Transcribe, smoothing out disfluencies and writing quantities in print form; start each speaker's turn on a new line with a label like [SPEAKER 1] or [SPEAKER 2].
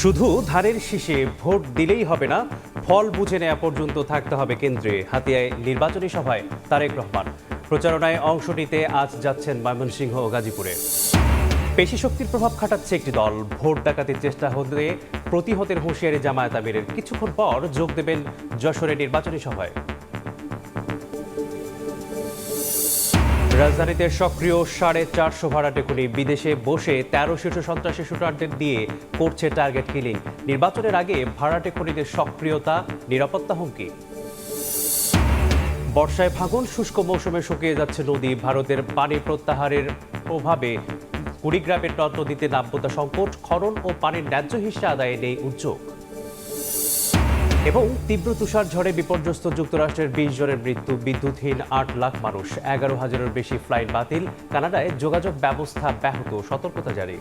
[SPEAKER 1] শুধু ধানের শীষে ভোট দিলেই হবে না, ফল বুঝে নেওয়া পর্যন্ত থাকতে হবে কেন্দ্রে। হাতিয়ায় নির্বাচনী সভায় তারেক রহমান প্রচারণায় অংশ নিতে আজ যাচ্ছেন ময়মনসিংহ ও গাজীপুরে। পেশি শক্তির প্রভাব খাটাচ্ছে একটি দল, ভোট ডাকাতির চেষ্টা হলে প্রতিহতের হুঁশিয়ারি জামায়াত আমিরের। কিছুক্ষণ পর যোগ দেবেন যশোরের নির্বাচনী সভায়। রাজধানীতে সক্রিয় 450 ভাড়াটে খুনি, বিদেশে বসে 13 শীর্ষ সন্ত্রাসী শুটারদের দিয়ে করছে টার্গেট কিলিং। নির্বাচনের আগে ভাড়াটে খুনিদের সক্রিয়তা, নিরাপত্তা হুমকি। বর্ষায় ভাঙন, শুষ্ক মৌসুমে শুকিয়ে যাচ্ছে নদী। ভারতের পানি প্রত্যাহারের প্রভাবে কুড়িগ্রামের নদীতে নাব্যতা সংকট, খনন ও পানির ন্যায্য হিস্যা আদায়ে নেই উদ্যোগ। এবং তীব্র তুষার ঝড়ে বিপর্যস্ত যুক্তরাষ্ট্রের 20 জনের মৃত্যু, বিদ্যুৎহীন 8 লাখ মানুষ, 11,000-এর বেশি ফ্লাইট বাতিল। কানাডায় যোগাযোগ ব্যবস্থা ব্যাহত, সতর্কতা জারি।